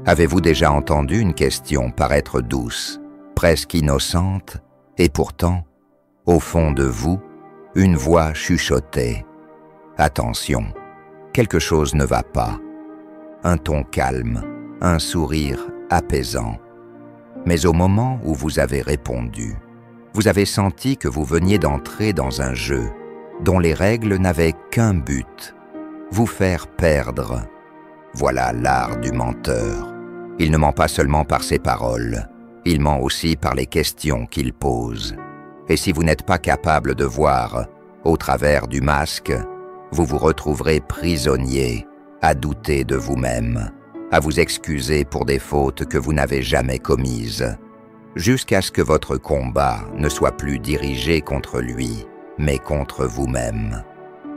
Avez-vous déjà entendu une question paraître douce, presque innocente, et pourtant, au fond de vous, une voix chuchotait « Attention, quelque chose ne va pas ». Un ton calme, un sourire apaisant. Mais au moment où vous avez répondu, vous avez senti que vous veniez d'entrer dans un jeu dont les règles n'avaient qu'un but, vous faire perdre. Voilà l'art du menteur. Il ne ment pas seulement par ses paroles, il ment aussi par les questions qu'il pose. Et si vous n'êtes pas capable de voir au travers du masque, vous vous retrouverez prisonnier, à douter de vous-même, à vous excuser pour des fautes que vous n'avez jamais commises, jusqu'à ce que votre combat ne soit plus dirigé contre lui, mais contre vous-même.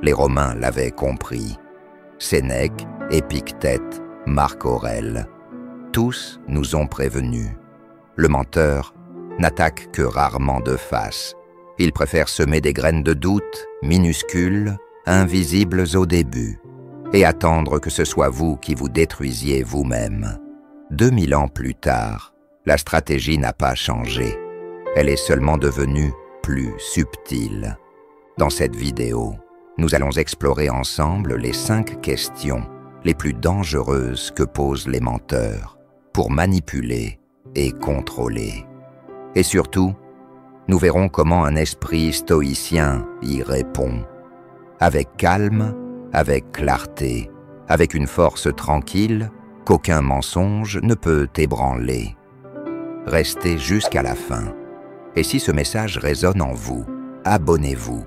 Les Romains l'avaient compris. Sénèque, Épictète, Marc Aurèle, tous nous ont prévenus. Le menteur n'attaque que rarement de face. Il préfère semer des graines de doute, minuscules, invisibles au début, et attendre que ce soit vous qui vous détruisiez vous-même. 2000 ans plus tard, la stratégie n'a pas changé. Elle est seulement devenue plus subtile. Dans cette vidéo, nous allons explorer ensemble les 5 questions les plus dangereuses que posent les menteurs pour manipuler et contrôler. Et surtout, nous verrons comment un esprit stoïcien y répond. Avec calme, avec clarté, avec une force tranquille qu'aucun mensonge ne peut ébranler. Restez jusqu'à la fin. Et si ce message résonne en vous, abonnez-vous.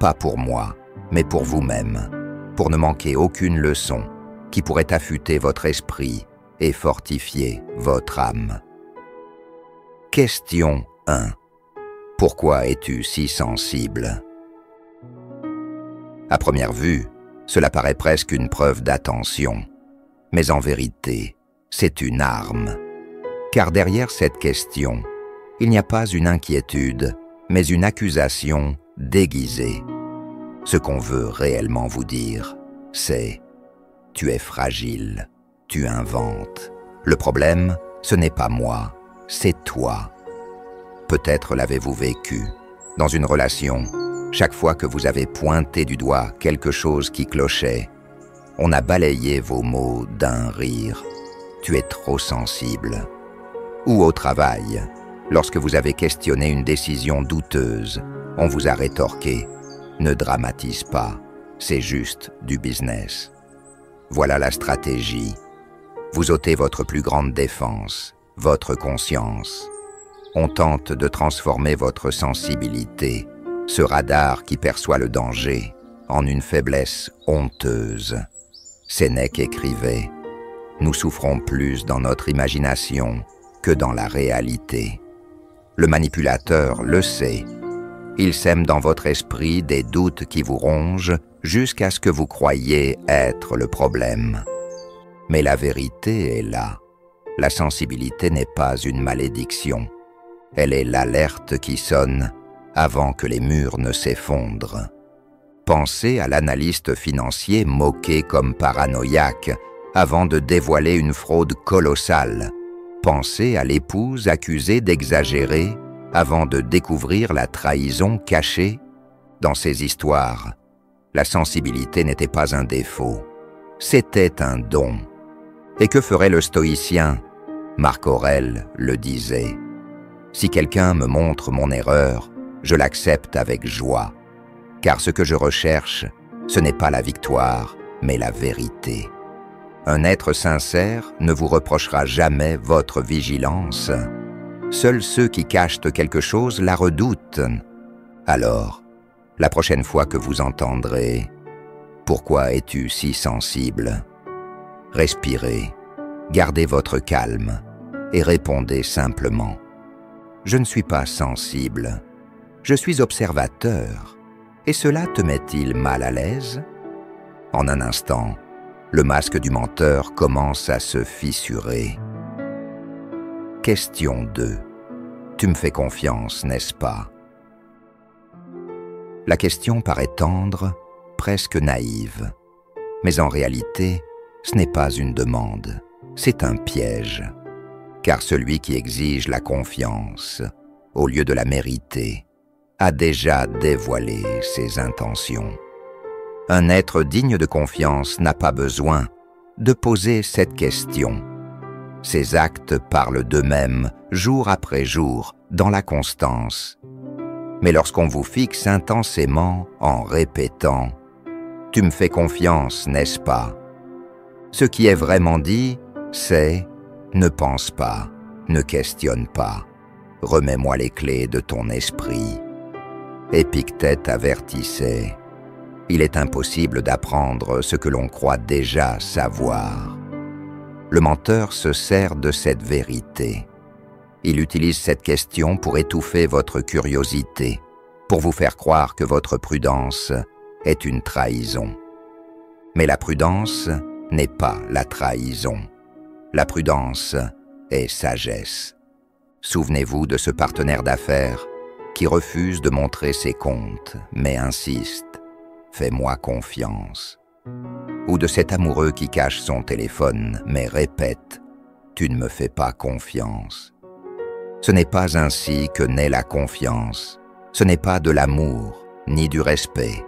Pas pour moi, mais pour vous-même, pour ne manquer aucune leçon qui pourrait affûter votre esprit et fortifier votre âme. Question 1. Pourquoi es-tu si sensible? À première vue, cela paraît presque une preuve d'attention. Mais en vérité, c'est une arme. Car derrière cette question, il n'y a pas une inquiétude, mais une accusation déguisée. Ce qu'on veut réellement vous dire, c'est « tu es fragile, tu inventes. Le problème, ce n'est pas moi, c'est toi. » Peut-être l'avez-vous vécu. Dans une relation, chaque fois que vous avez pointé du doigt quelque chose qui clochait, on a balayé vos mots d'un rire. « Tu es trop sensible. » Ou au travail, lorsque vous avez questionné une décision douteuse, on vous a rétorqué « Ne dramatise pas, c'est juste du business. » Voilà la stratégie. Vous ôtez votre plus grande défense, votre conscience. On tente de transformer votre sensibilité, ce radar qui perçoit le danger, en une faiblesse honteuse. Sénèque écrivait « Nous souffrons plus dans notre imagination que dans la réalité. » Le manipulateur le sait. Il sème dans votre esprit des doutes qui vous rongent jusqu'à ce que vous croyiez être le problème. Mais la vérité est là. La sensibilité n'est pas une malédiction. Elle est l'alerte qui sonne avant que les murs ne s'effondrent. Pensez à l'analyste financier moqué comme paranoïaque avant de dévoiler une fraude colossale. Pensez à l'épouse accusée d'exagérer avant de découvrir la trahison cachée. Dans ces histoires, la sensibilité n'était pas un défaut, c'était un don. Et que ferait le stoïcien? Marc Aurèle le disait. Si quelqu'un me montre mon erreur, je l'accepte avec joie, car ce que je recherche, ce n'est pas la victoire, mais la vérité. Un être sincère ne vous reprochera jamais votre vigilance. Seuls ceux qui cachent quelque chose la redoutent. Alors, la prochaine fois que vous entendrez « Pourquoi es-tu si sensible ?» respirez, gardez votre calme et répondez simplement « Je ne suis pas sensible, je suis observateur. Et cela te met-il mal à l'aise ?» En un instant, le masque du menteur commence à se fissurer. Question 2. Tu me fais confiance, n'est-ce pas? La question paraît tendre, presque naïve. Mais en réalité, ce n'est pas une demande, c'est un piège, car celui qui exige la confiance, au lieu de la mériter, a déjà dévoilé ses intentions. Un être digne de confiance n'a pas besoin de poser cette question. Ses actes parlent d'eux-mêmes jour après jour, dans la constance. Mais lorsqu'on vous fixe intensément en répétant « Tu me fais confiance, n'est-ce pas ?» Ce qui est vraiment dit, c'est « Ne pense pas, ne questionne pas, remets-moi les clés de ton esprit. » Épictète avertissait « Il est impossible d'apprendre ce que l'on croit déjà savoir. » Le menteur se sert de cette vérité. Il utilise cette question pour étouffer votre curiosité, pour vous faire croire que votre prudence est une trahison. Mais la prudence n'est pas la trahison. La prudence est sagesse. Souvenez-vous de ce partenaire d'affaires qui refuse de montrer ses comptes, mais insiste « Fais-moi confiance ». Ou de cet amoureux qui cache son téléphone, mais répète « Tu ne me fais pas confiance ». Ce n'est pas ainsi que naît la confiance. Ce n'est pas de l'amour, ni du respect.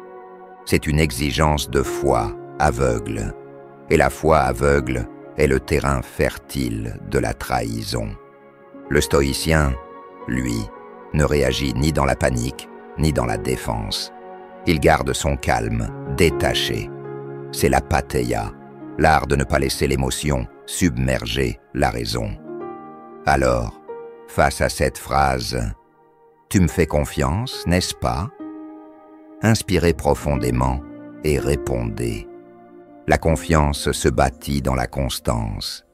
C'est une exigence de foi aveugle. Et la foi aveugle est le terrain fertile de la trahison. Le stoïcien, lui, ne réagit ni dans la panique, ni dans la défense. Il garde son calme, détaché. C'est la patheia, l'art de ne pas laisser l'émotion submerger la raison. Alors, face à cette phrase « Tu me fais confiance, n'est-ce pas ?» Inspirez profondément et répondez. La confiance se bâtit dans la constance.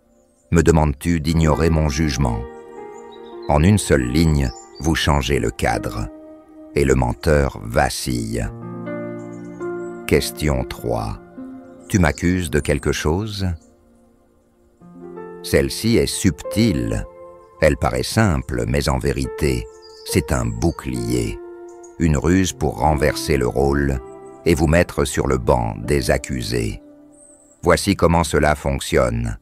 Me demandes-tu d'ignorer mon jugement? En une seule ligne, vous changez le cadre, et le menteur vacille. Question 3. Tu m'accuses de quelque chose? Celle-ci est subtile. Elle paraît simple, mais en vérité, c'est un bouclier, une ruse pour renverser le rôle et vous mettre sur le banc des accusés. Voici comment cela fonctionne.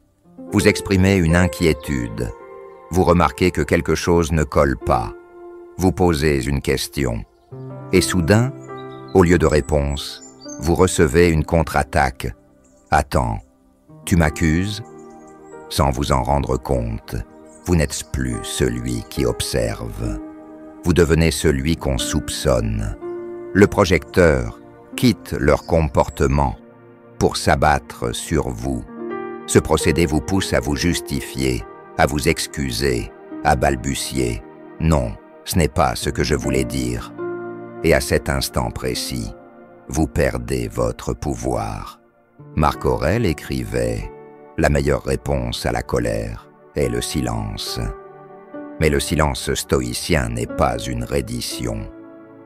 Vous exprimez une inquiétude. Vous remarquez que quelque chose ne colle pas. Vous posez une question. Et soudain, au lieu de réponse, vous recevez une contre-attaque. « Attends, tu m'accuses ?» Sans vous en rendre compte, vous n'êtes plus celui qui observe. Vous devenez celui qu'on soupçonne. Le projecteur quitte leur comportement pour s'abattre sur vous. Ce procédé vous pousse à vous justifier, à vous excuser, à balbutier. « Non, ce n'est pas ce que je voulais dire. » Et à cet instant précis, vous perdez votre pouvoir. Marc Aurèle écrivait « La meilleure réponse à la colère est le silence. » Mais le silence stoïcien n'est pas une reddition.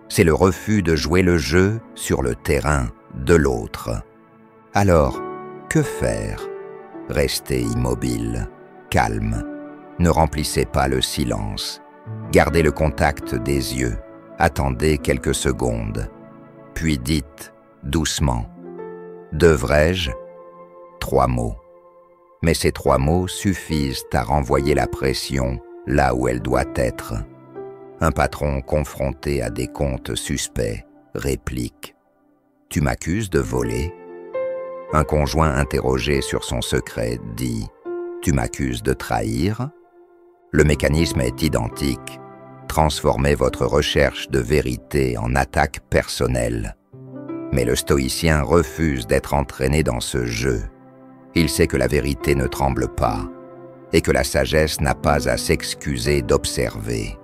C'est le refus de jouer le jeu sur le terrain de l'autre. Alors, que faire? Restez immobile, calme. Ne remplissez pas le silence. Gardez le contact des yeux. Attendez quelques secondes. Puis dites, doucement, « Devrais-je » 3 mots. Mais ces 3 mots suffisent à renvoyer la pression là où elle doit être. Un patron confronté à des comptes suspects réplique « Tu m'accuses de voler ?» Un conjoint interrogé sur son secret dit « Tu m'accuses de trahir ?» Le mécanisme est identique. Transformez votre recherche de vérité en attaque personnelle. Mais le stoïcien refuse d'être entraîné dans ce jeu. Il sait que la vérité ne tremble pas et que la sagesse n'a pas à s'excuser d'observer.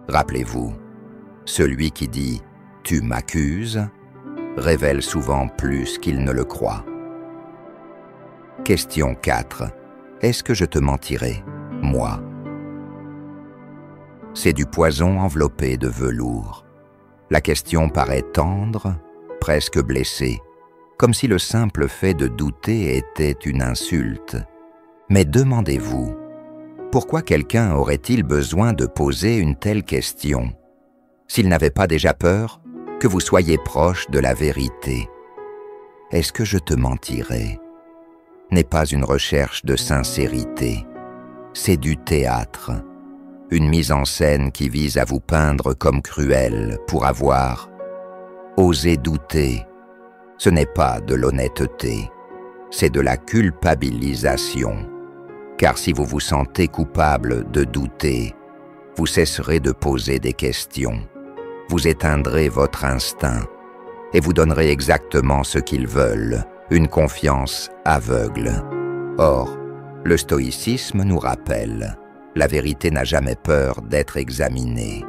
Rappelez-vous, celui qui dit « tu m'accuses » révèle souvent plus qu'il ne le croit. Question 4. Est-ce que je te mentirai, moi? C'est du poison enveloppé de velours. La question paraît tendre, presque blessée, comme si le simple fait de douter était une insulte. Mais demandez-vous, pourquoi quelqu'un aurait-il besoin de poser une telle question, s'il n'avait pas déjà peur que vous soyez proche de la vérité? Est-ce que je te mentirai? n'est pas une recherche de sincérité. C'est du théâtre, une mise en scène qui vise à vous peindre comme cruel pour avoir osé douter. Ce n'est pas de l'honnêteté, c'est de la culpabilisation. Car si vous vous sentez coupable de douter, vous cesserez de poser des questions, vous éteindrez votre instinct et vous donnerez exactement ce qu'ils veulent, une confiance aveugle. Or, le stoïcisme nous rappelle, la vérité n'a jamais peur d'être examinée.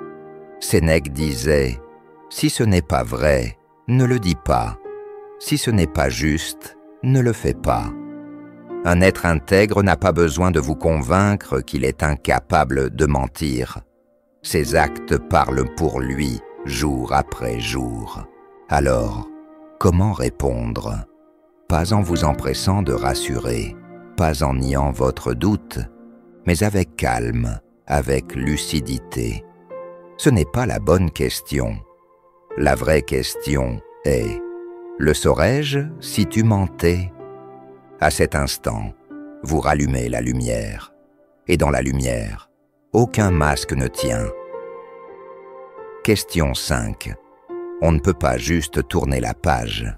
Sénèque disait, « Si ce n'est pas vrai, ne le dis pas. Si ce n'est pas juste, ne le fais pas. » Un être intègre n'a pas besoin de vous convaincre qu'il est incapable de mentir. Ses actes parlent pour lui, jour après jour. Alors, comment répondre? Pas en vous empressant de rassurer, pas en niant votre doute, mais avec calme, avec lucidité. Ce n'est pas la bonne question. La vraie question est « Le saurais-je si tu mentais ?» À cet instant, vous rallumez la lumière, et dans la lumière, aucun masque ne tient. Question 5. On ne peut pas juste tourner la page.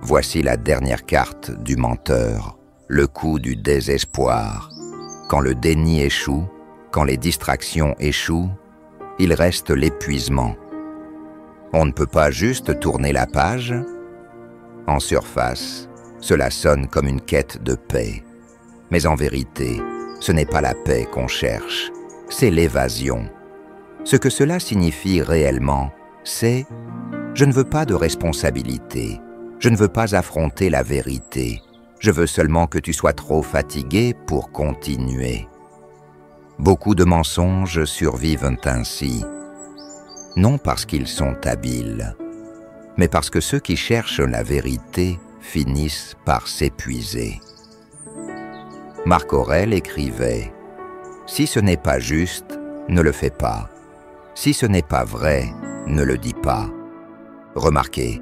Voici la dernière carte du menteur, le coup du désespoir. Quand le déni échoue, quand les distractions échouent, il reste l'épuisement. On ne peut pas juste tourner la page. En surface, cela sonne comme une quête de paix. Mais en vérité, ce n'est pas la paix qu'on cherche, c'est l'évasion. Ce que cela signifie réellement, c'est « je ne veux pas de responsabilité, je ne veux pas affronter la vérité, je veux seulement que tu sois trop fatigué pour continuer. » Beaucoup de mensonges survivent ainsi, non parce qu'ils sont habiles, mais parce que ceux qui cherchent la vérité finissent par s'épuiser. Marc Aurèle écrivait « Si ce n'est pas juste, ne le fais pas. Si ce n'est pas vrai, ne le dis pas. » Remarquez,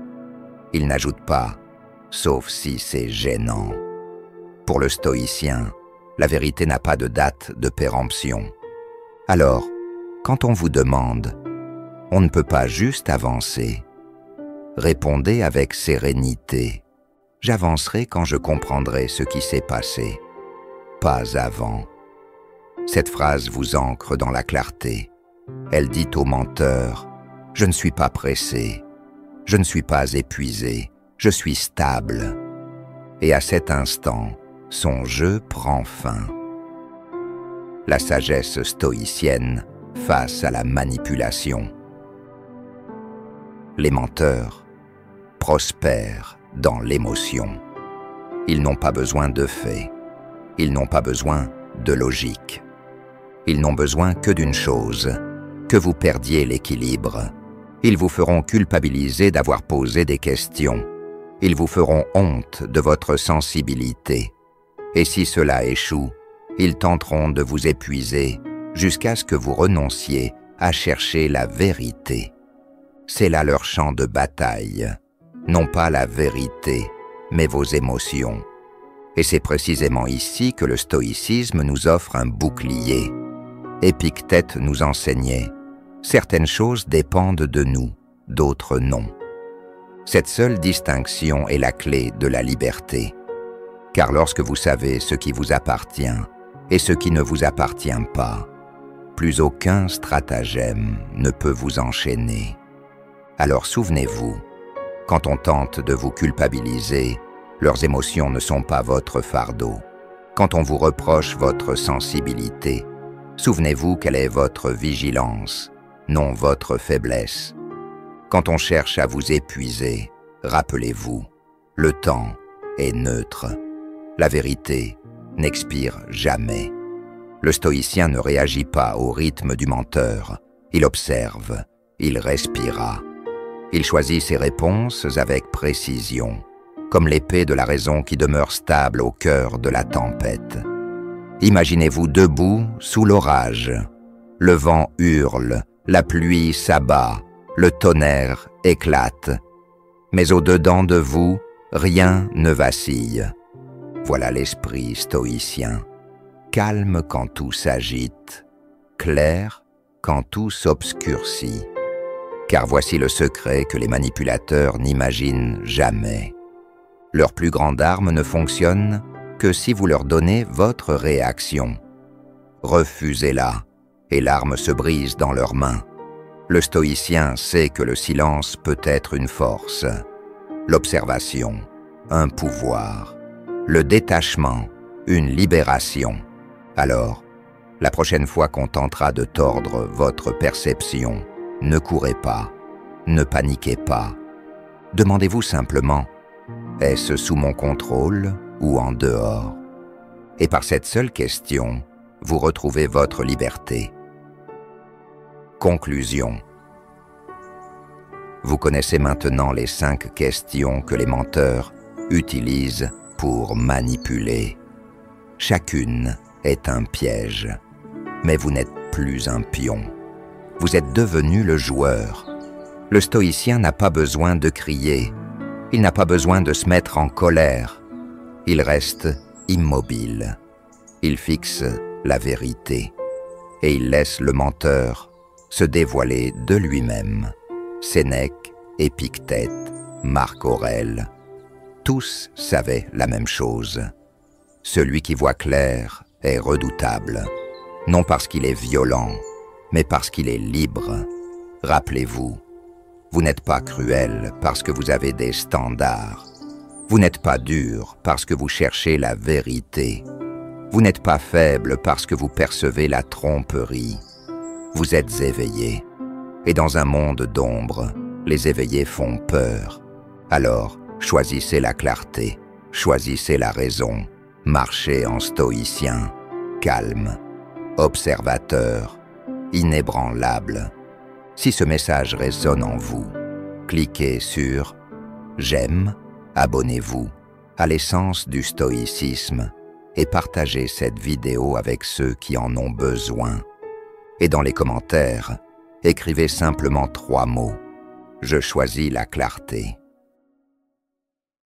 il n'ajoute pas « sauf si c'est gênant ». Pour le stoïcien, la vérité n'a pas de date de péremption. Alors, quand on vous demande « on ne peut pas juste avancer », répondez avec sérénité. J'avancerai quand je comprendrai ce qui s'est passé, pas avant. Cette phrase vous ancre dans la clarté. Elle dit au menteur, « Je ne suis pas pressé, je ne suis pas épuisé, je suis stable. » Et à cet instant, son jeu prend fin. La sagesse stoïcienne face à la manipulation. Les menteurs prospèrent dans l'émotion. Ils n'ont pas besoin de faits. Ils n'ont pas besoin de logique. Ils n'ont besoin que d'une chose, que vous perdiez l'équilibre. Ils vous feront culpabiliser d'avoir posé des questions. Ils vous feront honte de votre sensibilité. Et si cela échoue, ils tenteront de vous épuiser jusqu'à ce que vous renonciez à chercher la vérité. C'est là leur champ de bataille. Non pas la vérité, mais vos émotions. Et c'est précisément ici que le stoïcisme nous offre un bouclier. Épictète nous enseignait « Certaines choses dépendent de nous, d'autres non ». Cette seule distinction est la clé de la liberté. Car lorsque vous savez ce qui vous appartient et ce qui ne vous appartient pas, plus aucun stratagème ne peut vous enchaîner. Alors souvenez-vous, quand on tente de vous culpabiliser, leurs émotions ne sont pas votre fardeau. Quand on vous reproche votre sensibilité, souvenez-vous qu'elle est votre vigilance, non votre faiblesse. Quand on cherche à vous épuiser, rappelez-vous, le temps est neutre. La vérité n'expire jamais. Le stoïcien ne réagit pas au rythme du menteur. Il observe, il respira. Il choisit ses réponses avec précision, comme l'épée de la raison qui demeure stable au cœur de la tempête. Imaginez-vous debout sous l'orage. Le vent hurle, la pluie s'abat, le tonnerre éclate. Mais au-dedans de vous Rien ne vacille. Voilà l'esprit stoïcien. Calme quand tout s'agite, clair quand tout s'obscurcit. Car voici le secret que les manipulateurs n'imaginent jamais. Leur plus grande arme ne fonctionne que si vous leur donnez votre réaction. Refusez-la, et l'arme se brise dans leurs mains. Le stoïcien sait que le silence peut être une force, l'observation, un pouvoir, le détachement, une libération. Alors, la prochaine fois qu'on tentera de tordre votre perception, ne courez pas, ne paniquez pas. Demandez-vous simplement, est-ce sous mon contrôle ou en dehors? Et par cette seule question, vous retrouvez votre liberté. Conclusion. Vous connaissez maintenant les 5 questions que les menteurs utilisent pour manipuler. Chacune est un piège, mais vous n'êtes plus un pion. Vous êtes devenu le joueur. Le stoïcien n'a pas besoin de crier, il n'a pas besoin de se mettre en colère. Il reste immobile. Il fixe la vérité et il laisse le menteur se dévoiler de lui-même. Sénèque, Épictète, Marc Aurèle, tous savaient la même chose. Celui qui voit clair est redoutable, non parce qu'il est violent, mais parce qu'il est libre. Rappelez-vous, vous n'êtes pas cruel parce que vous avez des standards. Vous n'êtes pas dur parce que vous cherchez la vérité. Vous n'êtes pas faible parce que vous percevez la tromperie. Vous êtes éveillé. Et dans un monde d'ombre, les éveillés font peur. Alors, choisissez la clarté, choisissez la raison, marchez en stoïcien, calme, observateur, inébranlable. Si ce message résonne en vous, cliquez sur « J'aime », abonnez-vous à l'essence du stoïcisme et partagez cette vidéo avec ceux qui en ont besoin. Et dans les commentaires, écrivez simplement 3 mots. Je choisis la clarté.